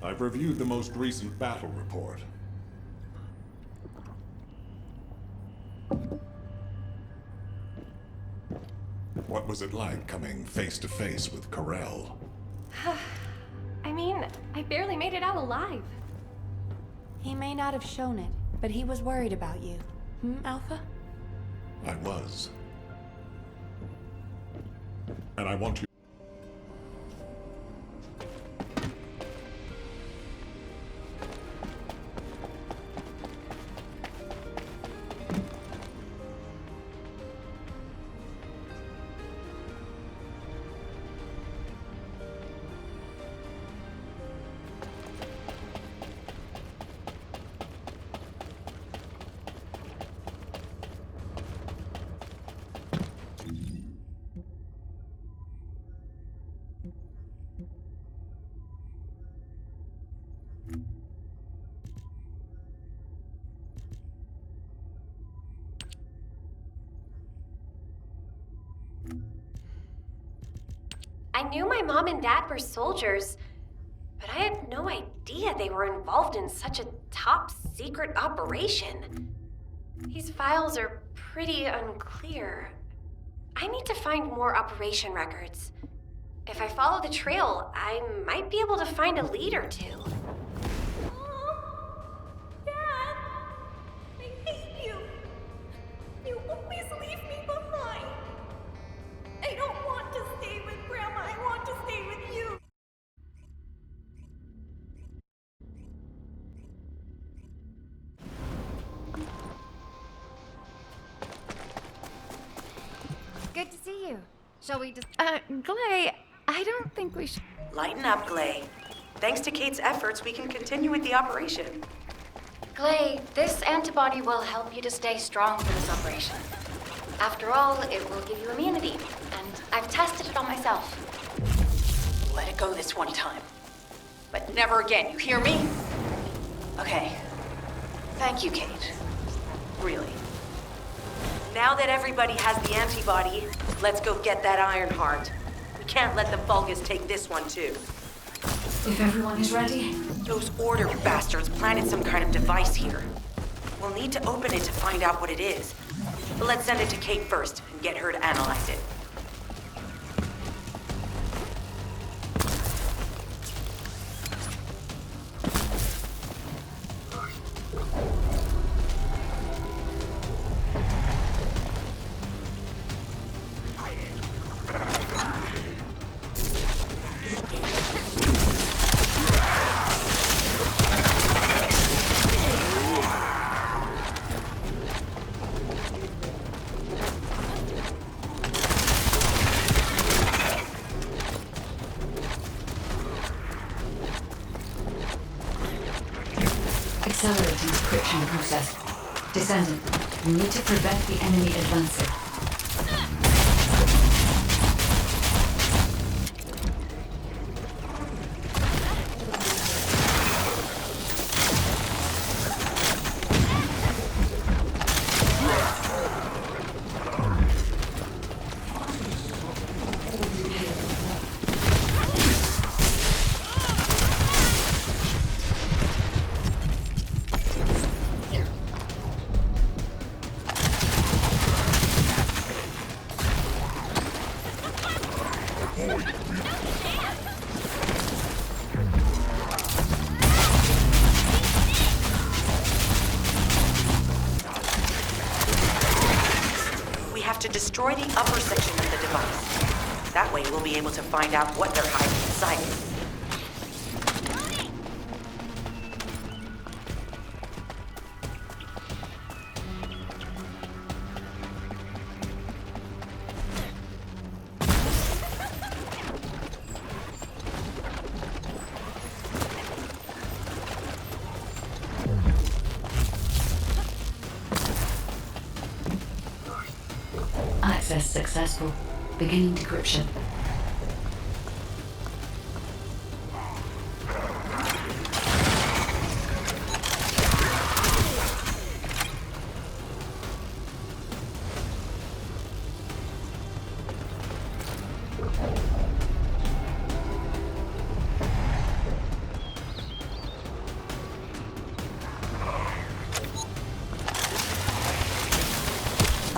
I've reviewed the most recent battle report. What was it like coming face to face with Corel? I mean, I barely made it out alive. He may not have shown it, but he was worried about you. Alpha? I was. And I want you... I knew my mom and dad were soldiers, but I had no idea they were involved in such a top-secret operation. These files are pretty unclear. I need to find more operation records. If I follow the trail, I might be able to find a lead or two. Dad! I hate you! You always leave me behind! I don't want to stay with Grandma, I want to stay with you! Good to see you. Shall we just... Glay, I don't think we should... Lighten up, Glay. Thanks to Kate's efforts, we can continue with the operation. Glay, this antibody will help you to stay strong for this operation. After all, it will give you immunity, and I've tested it on myself. Let it go this one time. But never again, you hear me? Okay. Thank you, Kate. Really. Now that everybody has the antibody, let's go get that Ironheart. We can't let the Vulgus take this one, too. If everyone is ready. Those Order bastards planted some kind of device here. We'll need to open it to find out what it is. But let's send it to Kate first and get her to analyze it. Accelerating decryption process. Descendant, we need to prevent the enemy advancing. To destroy the upper section of the device. That way we'll be able to find out what they're hiding inside it. Access successful. Beginning decryption.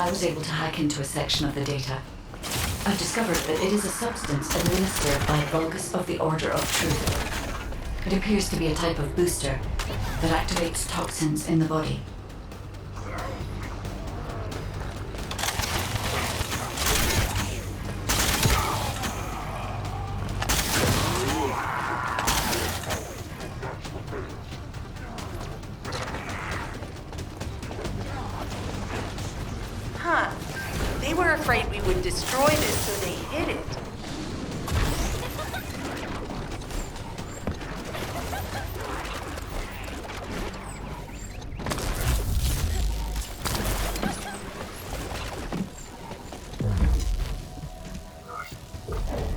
I was able to hack into a section of the data. I've discovered that it is a substance administered by Vulgus of the Order of Truth. It appears to be a type of booster that activates toxins in the body. Huh. They were afraid we would destroy this, so they hid it.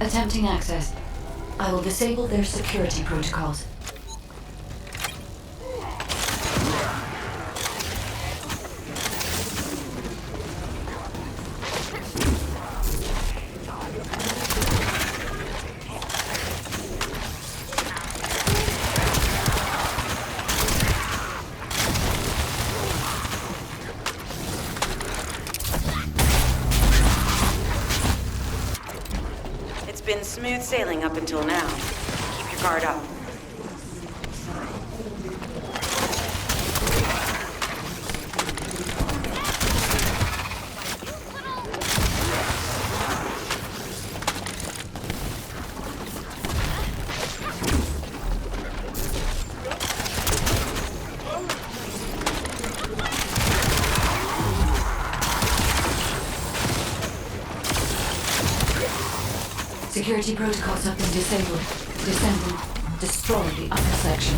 Attempting access. I will disable their security protocols. It's been smooth sailing up until now. Keep your guard up. Security protocols have been disabled. Descendant, destroy the upper section.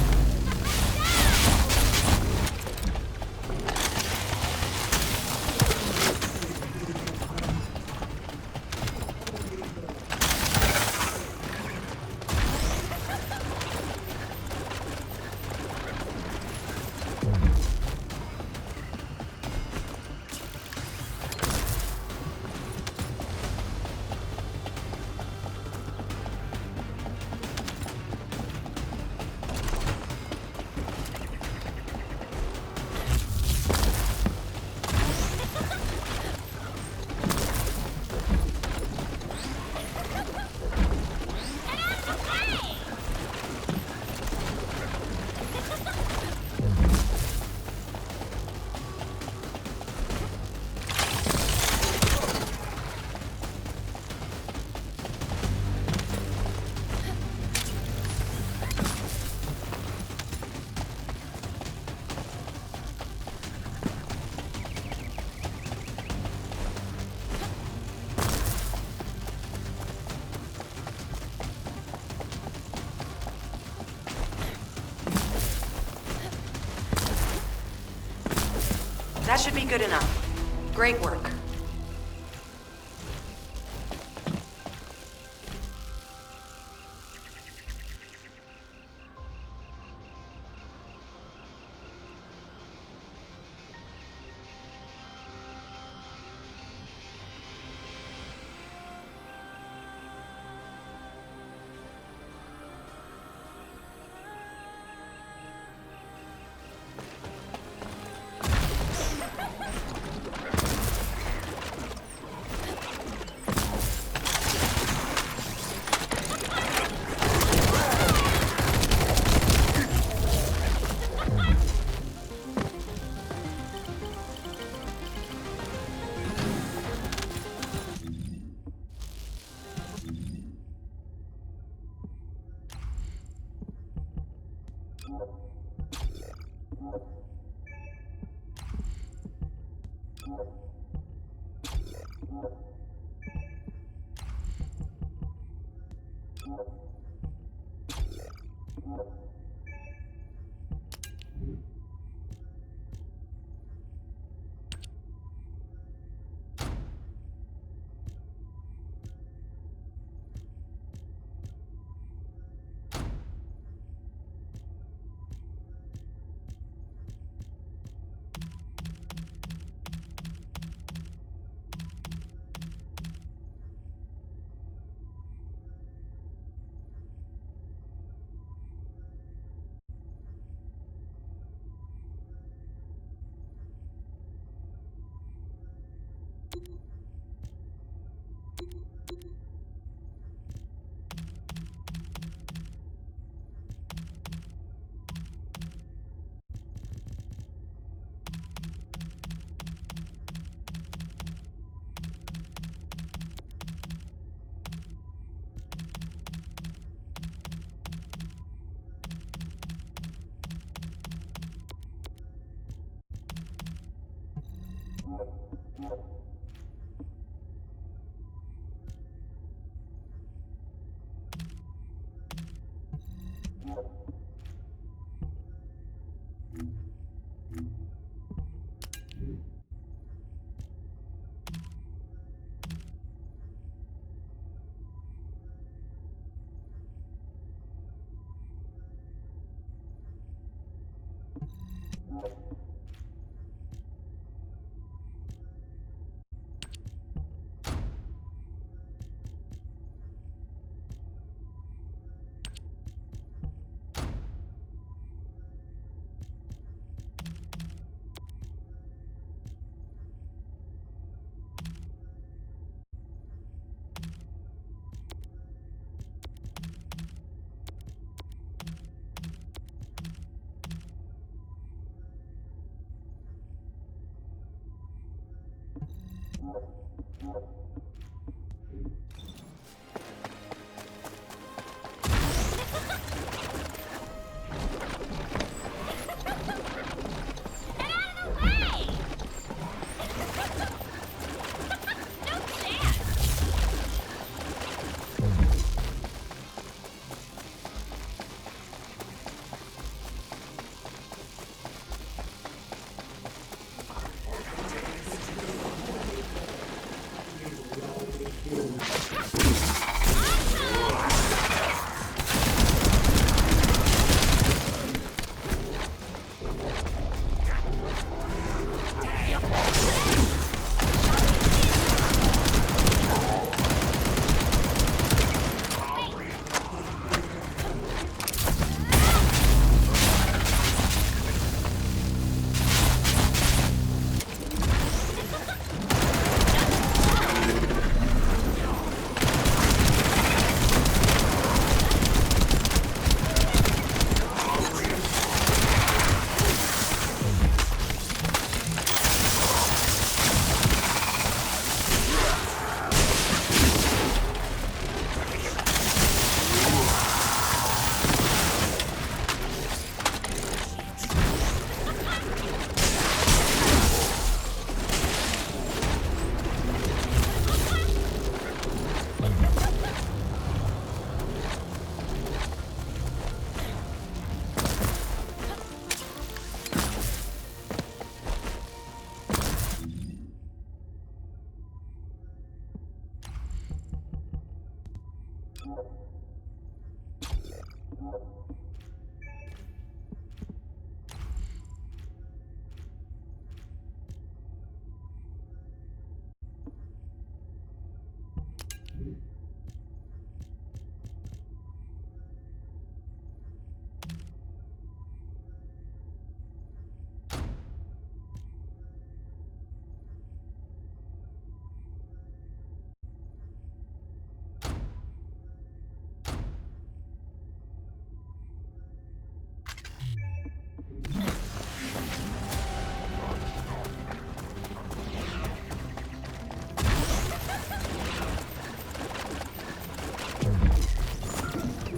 That should be good enough. Great work.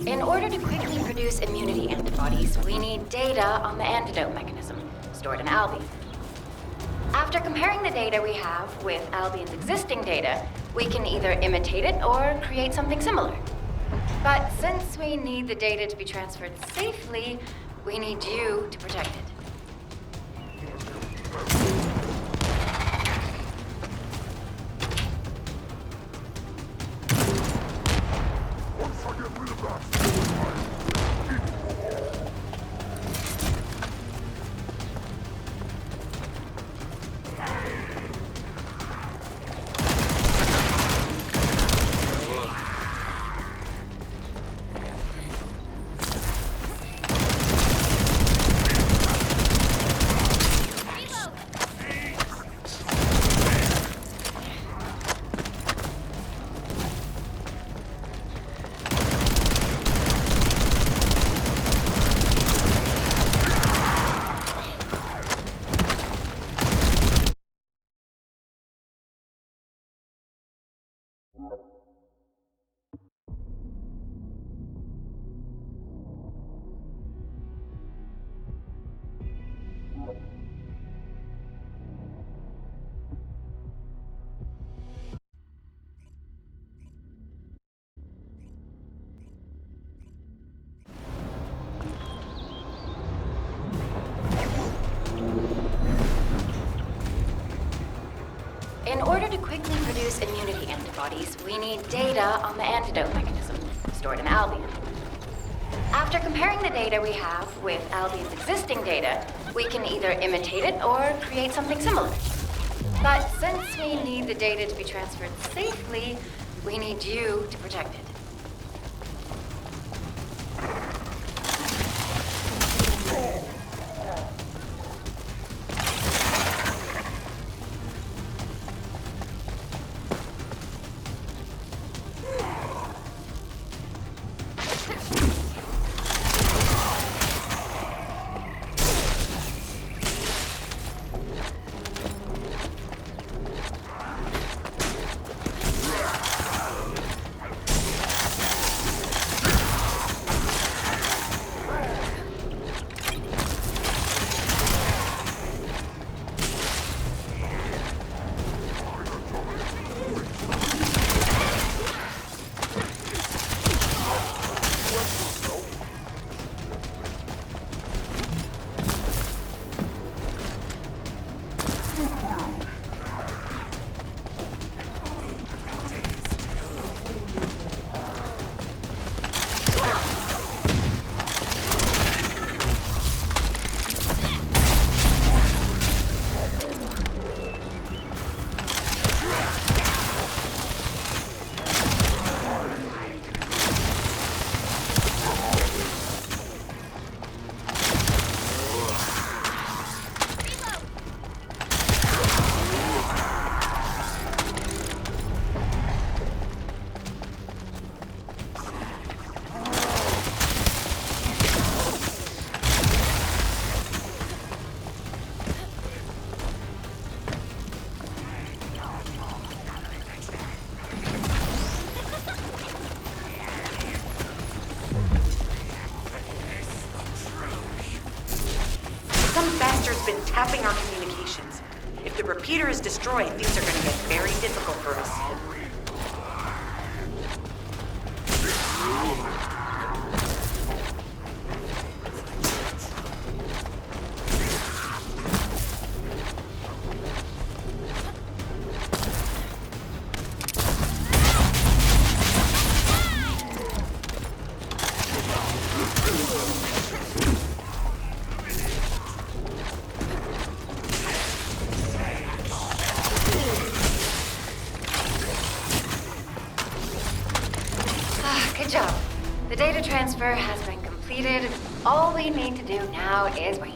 In order to quickly produce immunity antibodies, we need data on the antidote mechanism, stored in Albion. After comparing the data we have with Albion's existing data, we can either imitate it or create something similar. But since we need the data to be transferred safely, we need you to protect it. produce immunity antibodies, we need data on the antidote mechanism stored in Albion. After comparing the data we have with Albion's existing data, we can either imitate it or create something similar. But since we need the data to be transferred safely, we need you to protect it. Been tapping our communications. If the repeater is destroyed, things are going to get very difficult for us. Good job. The data transfer has been completed. All we need to do now is wait.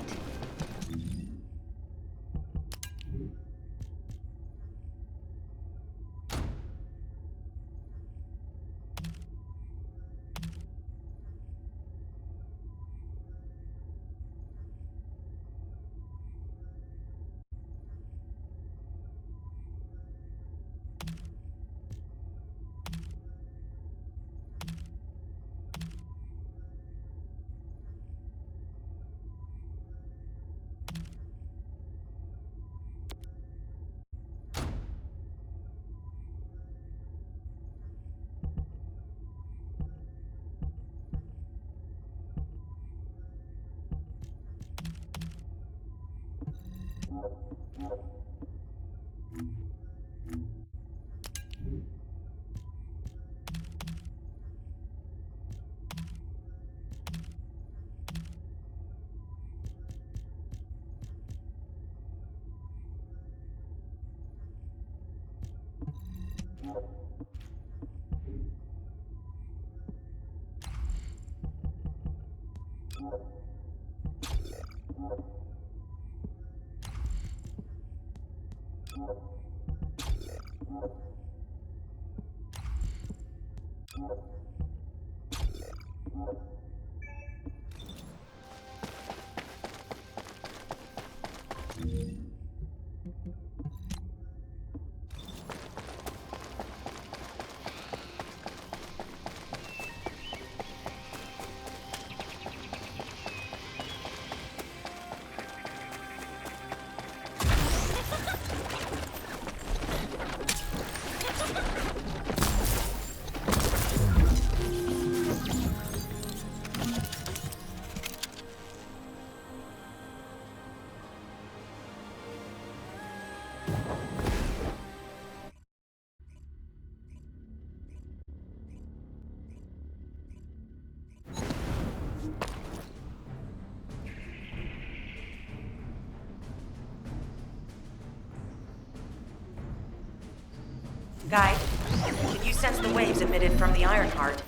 Guide, can you sense the waves emitted from the Ironheart?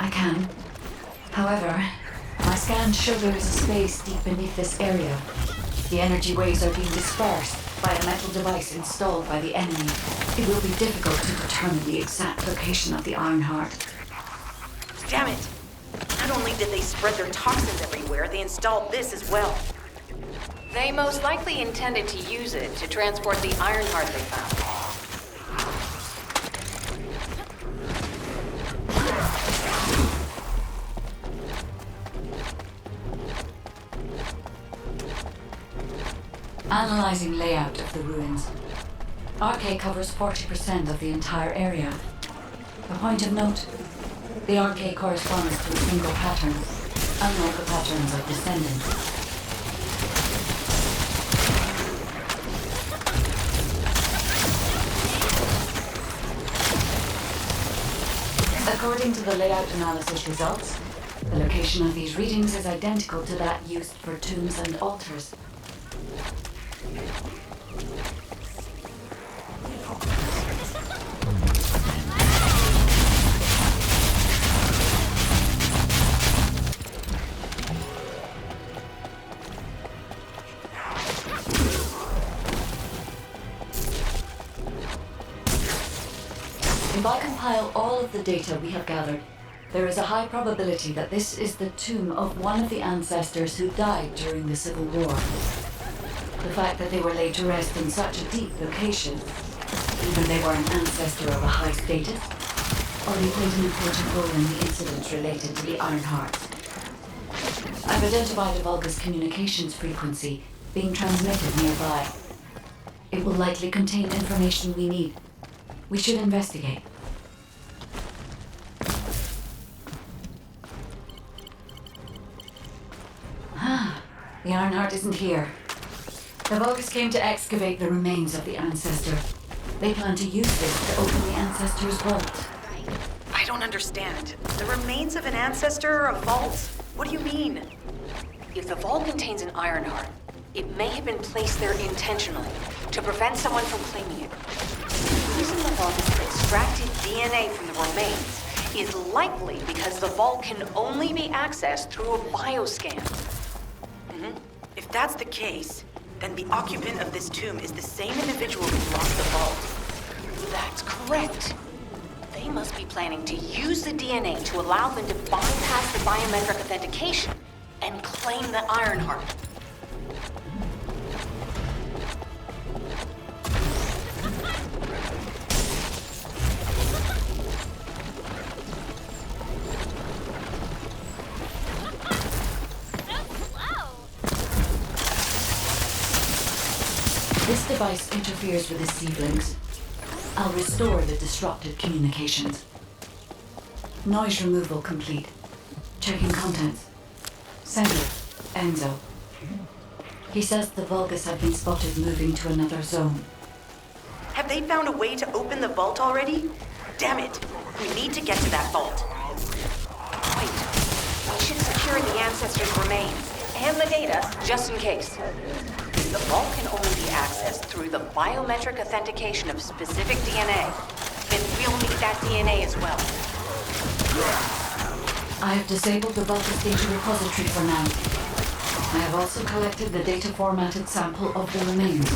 I can. However, my scans show there is a space deep beneath this area. The energy waves are being dispersed by a metal device installed by the enemy. It will be difficult to determine the exact location of the Ironheart. Damn it! Not only did they spread their toxins everywhere, they installed this as well. They most likely intended to use it to transport the Ironheart they found. Analyzing layout of the ruins. RK covers 40% of the entire area. A point of note, the RK corresponds to a single pattern, unlike the patterns of Descendant. According to the layout analysis results, the location of these readings is identical to that used for tombs and altars. If I compile all of the data we have gathered, there is a high probability that this is the tomb of one of the ancestors who died during the Civil War. The fact that they were laid to rest in such a deep location, even they were an ancestor of a high status, only played an important role in the incidents related to the Ironheart. I've identified a Vulgus communications frequency being transmitted nearby. It will likely contain information we need. We should investigate. The Ironheart isn't here. The Vulgus came to excavate the remains of the ancestor. They plan to use this to open the ancestor's vault. I don't understand. The remains of an ancestor, a vault? What do you mean? If the vault contains an Ironheart, it may have been placed there intentionally to prevent someone from claiming it. The reason the vault has extracted DNA from the remains is likely because the vault can only be accessed through a bioscan. If that's the case, then the occupant of this tomb is the same individual who lost the vault. That's correct. They must be planning to use the DNA to allow them to bypass the biometric authentication and claim the Ironheart. This device interferes with the seedlings. I'll restore the disrupted communications. Noise removal complete. Checking contents. Sender, Enzo. He says the Vulgus have been spotted moving to another zone. Have they found a way to open the vault already? Damn it! We need to get to that vault. Wait, we should secure the ancestors' remains and the data just in case. The vault can only be accessed through the biometric authentication of specific DNA. Then we'll need that DNA as well. I have disabled the Vulgus data repository for now. I have also collected the data formatted sample of the remains.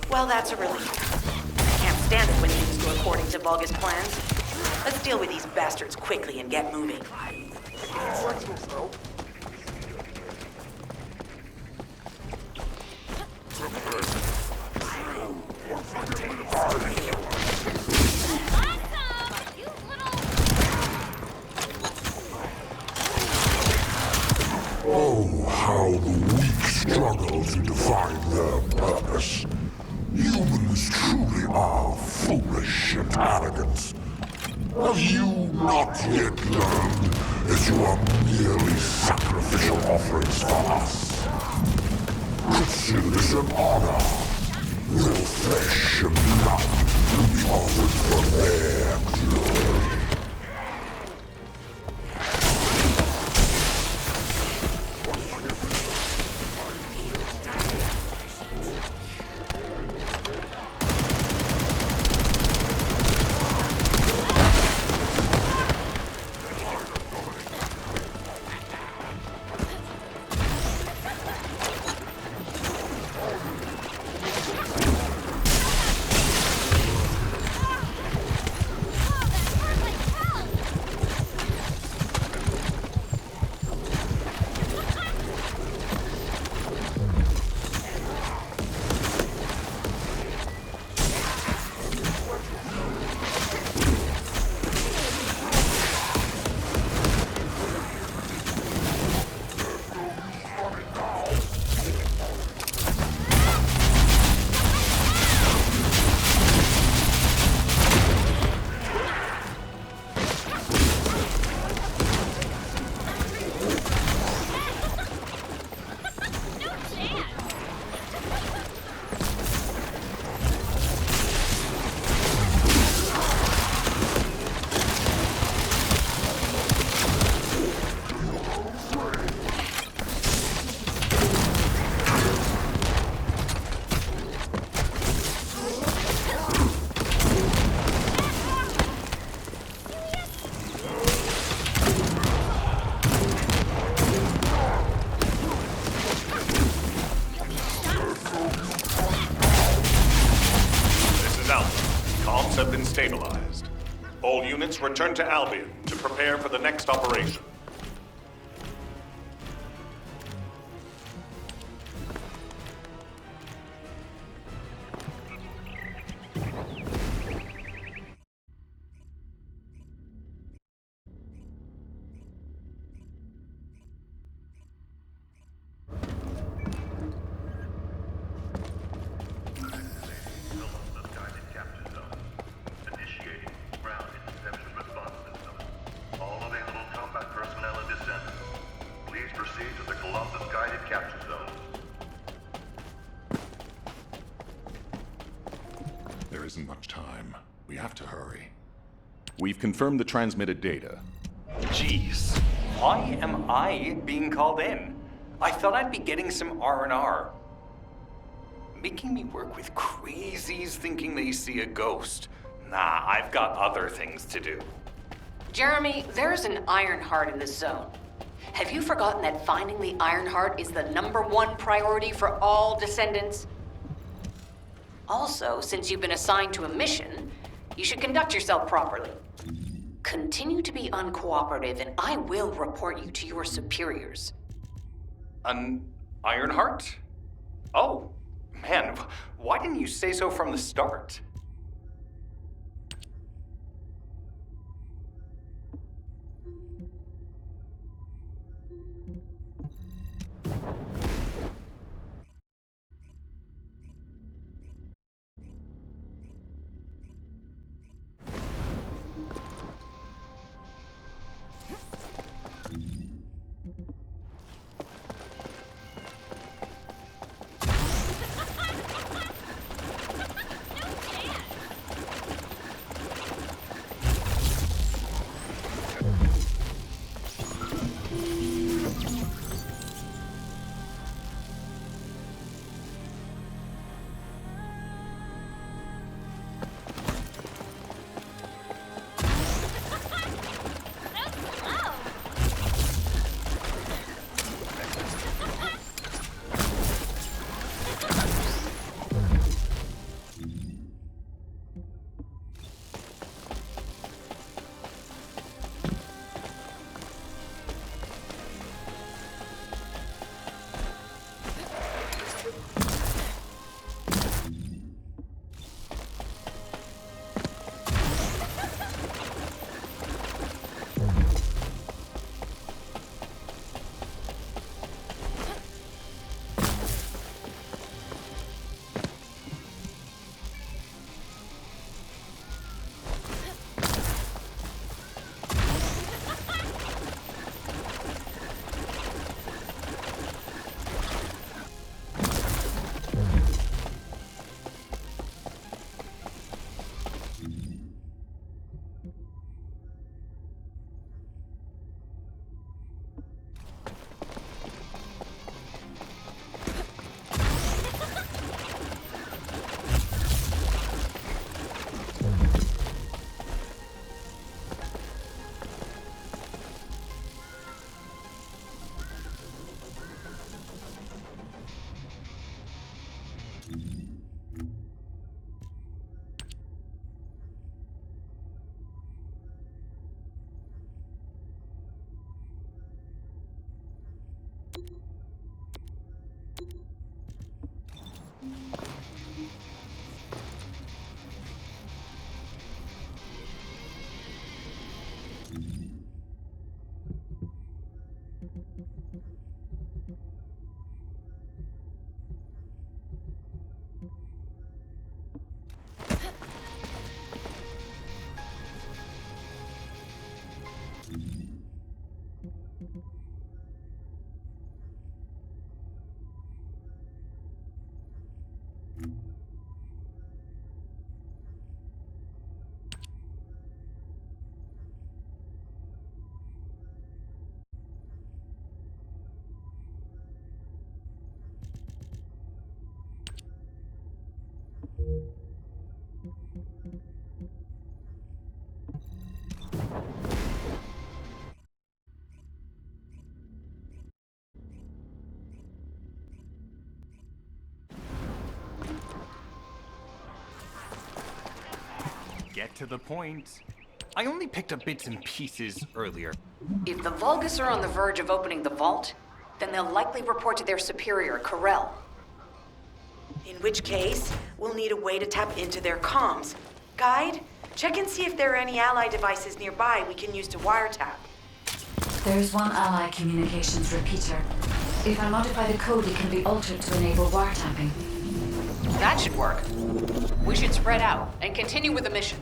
Well, that's a relief. I can't stand it when things go according to Vulgus plans. Let's deal with these bastards quickly and get moving. Oh, how the weak struggle to define their purpose. Humans truly are foolish and arrogant. Have you not yet learned that you are merely sacrificial offerings for us? Consider this an honor. Your flesh and blood will be offered for their glory. stabilized. All units return to Albion to prepare for the next operation. There isn't much time. We have to hurry. We've confirmed the transmitted data. Jeez, why am I being called in? I thought I'd be getting some R&R. Making me work with crazies thinking they see a ghost. Nah, I've got other things to do. Jeremy, there's an Ironheart in this zone. Have you forgotten that finding the Ironheart is the #1 priority for all Descendants? Also, since you've been assigned to a mission, you should conduct yourself properly. Continue to be uncooperative, and I will report you to your superiors. An Ironheart? Oh, man, why didn't you say so from the start? to the point. I only picked up bits and pieces earlier. If the Vulgus are on the verge of opening the vault, then they'll likely report to their superior, Corell. In which case, we'll need a way to tap into their comms. Guide, check and see if there are any ally devices nearby we can use to wiretap. There's one ally communications repeater. If I modify the code, it can be altered to enable wiretapping. That should work. We should spread out and continue with the mission.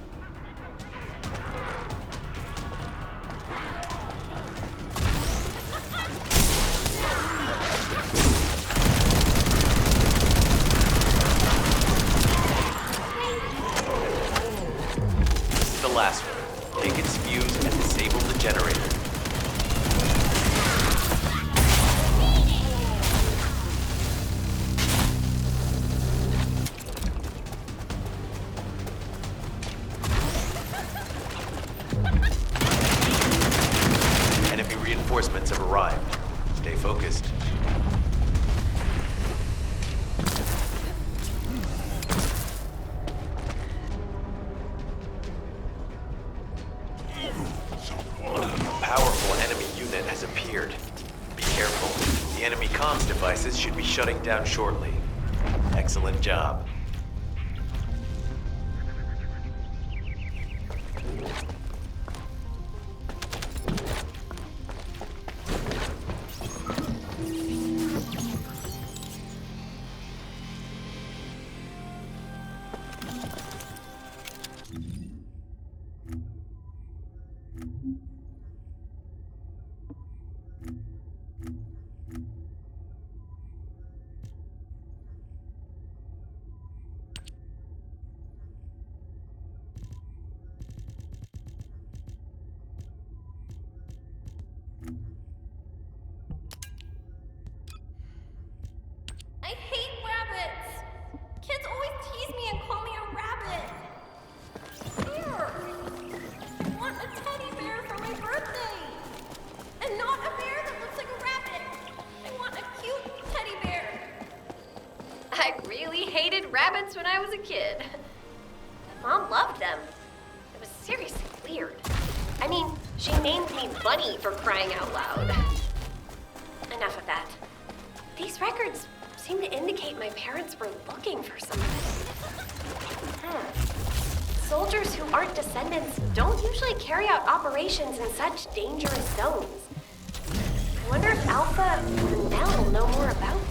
This is the last one. Take its fuse and disable the generator. Enemy reinforcements have arrived. Stay focused. A powerful enemy unit has appeared. Be careful. The enemy comms devices should be shutting down shortly. Excellent job. I hate rabbits! Kids always tease me and call me a rabbit. Here! I want a teddy bear for my birthday! And not a bear that looks like a rabbit! I want a cute teddy bear! I really hated rabbits when I was a kid. Mom loved them. It was seriously weird. I mean, she named me Bunny for crying out loud. Enough of that. These records seem to indicate my parents were looking for something. Soldiers who aren't descendants don't usually carry out operations in such dangerous zones. I wonder if Alpha or Nell know more about this.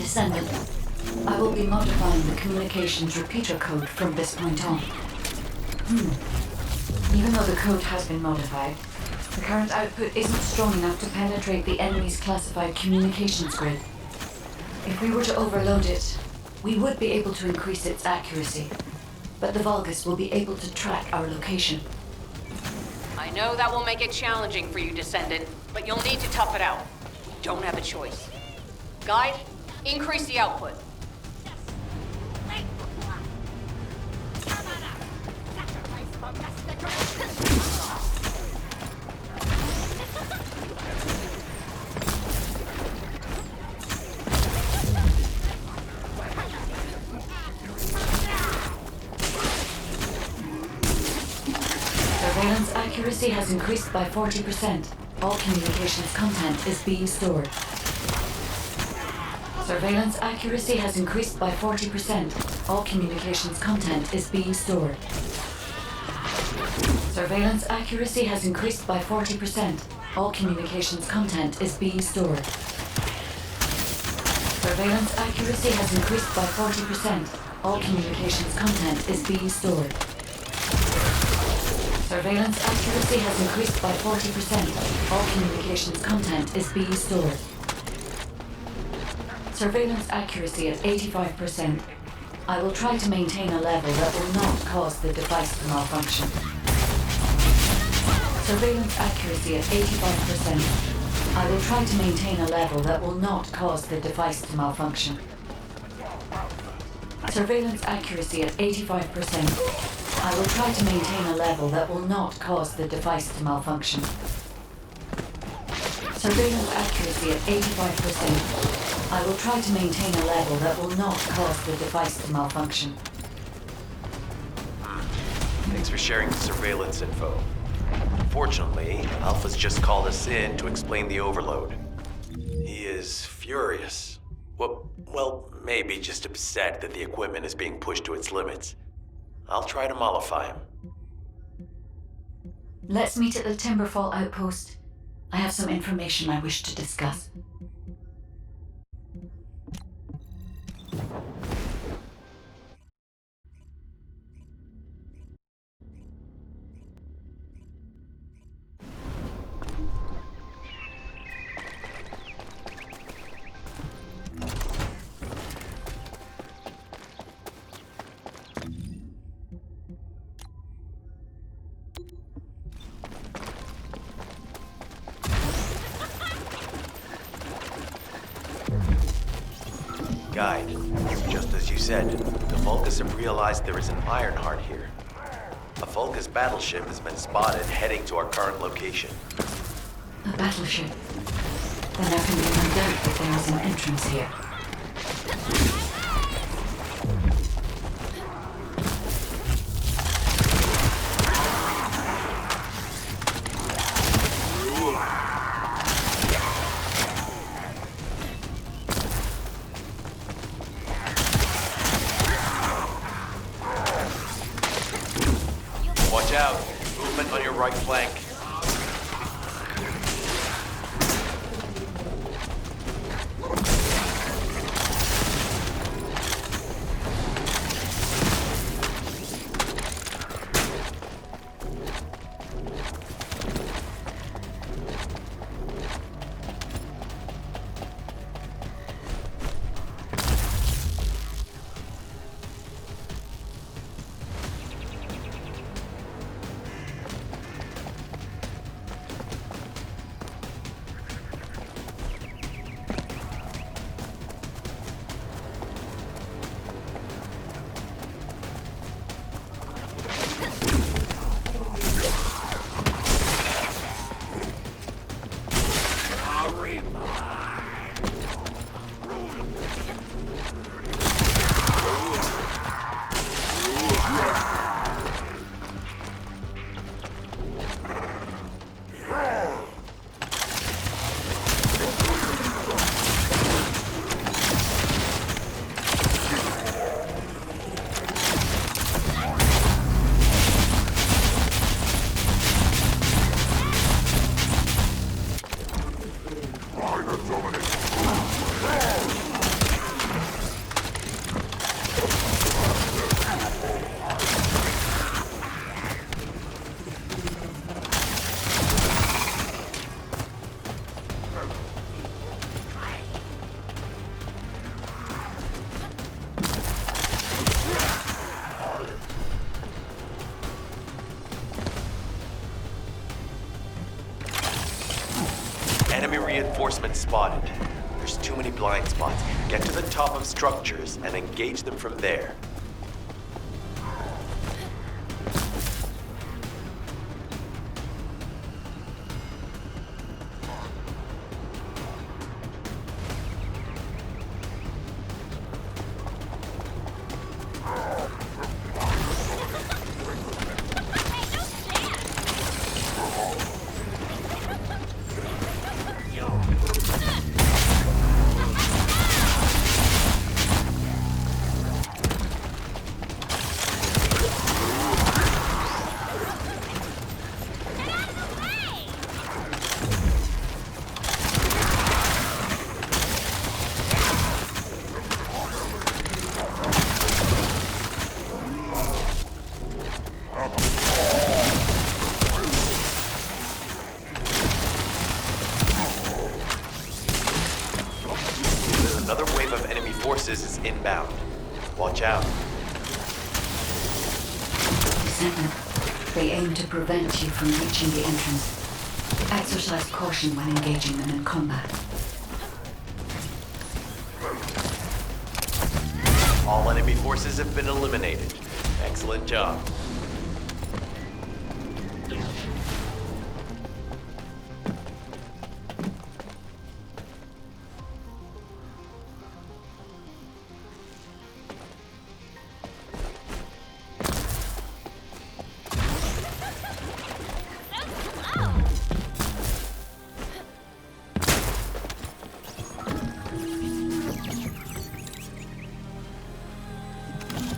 Descendant, I will be modifying the communications repeater code from this point on. Even though the code has been modified, the current output isn't strong enough to penetrate the enemy's classified communications grid. If we were to overload it, we would be able to increase its accuracy, but the Vulgus will be able to track our location. I know that will make it challenging for you, Descendant, but you'll need to tough it out. You don't have a choice. Guide, increase the output. Surveillance accuracy has increased by 40%. All communications content is being stored. Surveillance accuracy has increased by 40%. All communications content is being stored. Surveillance accuracy has increased by 40%. All communications content is being stored. Surveillance accuracy has increased by 40%. All communications content is being stored. Surveillance accuracy has increased by 40%. All communications content is being stored. Surveillance accuracy at 85%. I will try to maintain a level that will not cause the device to malfunction. Surveillance accuracy at 85%. I will try to maintain a level that will not cause the device to malfunction. Surveillance accuracy at 85%. I will try to maintain a level that will not cause the device to malfunction. Surveillance accuracy at 85%. I will try to maintain a level that will not cause the device to malfunction. Thanks for sharing the surveillance info. Fortunately, Alpha's just called us in to explain the overload. He is furious. Well, maybe just upset that the equipment is being pushed to its limits. I'll try to mollify him. Let's meet at the Timberfall outpost. I have some information I wish to discuss. Guide, just as you said, the Vulgus have realized there is an Ironheart here. A Vulgus battleship has been spotted heading to our current location. A battleship. Then there can be no doubt that there is an entrance here. Watch out! Movement on your right flank. Enemy reinforcements spotted. There's too many blind spots. Get to the top of structures and engage them from there. Another wave of enemy forces is inbound. Watch out. Descendant, they aim to prevent you from reaching the entrance. Exercise caution when engaging them in combat. All enemy forces have been eliminated. Excellent job.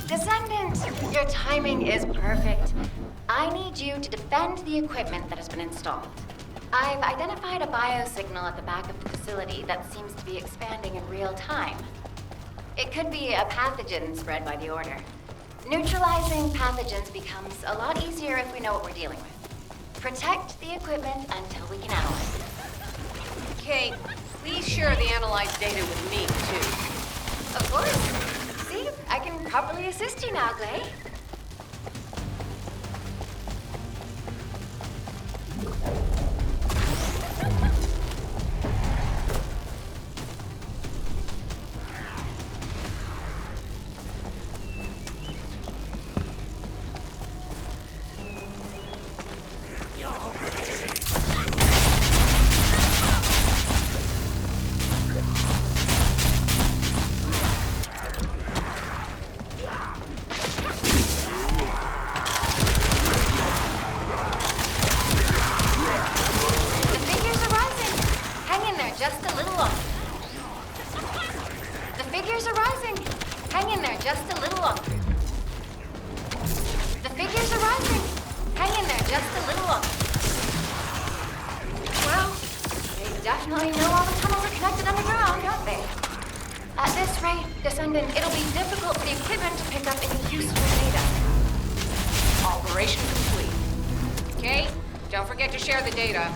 Descendant, your time timing is perfect. I need you to defend the equipment that has been installed. I've identified a biosignal at the back of the facility that seems to be expanding in real time. It could be a pathogen spread by the Order. Neutralizing pathogens becomes a lot easier if we know what we're dealing with. Protect the equipment until we can analyze it. Kate, please share the analyzed data with me, too. Of course. See, I can properly assist you now, Clay. Just a little longer. The figures are rising. Hang in there just a little longer. The figures are rising. Hang in there just a little longer. Well, they definitely know all the tunnels are connected underground, don't they? At this rate, Descendant, it'll be difficult for the equipment to pick up any useful data. Operation complete. Kate, don't forget to share the data.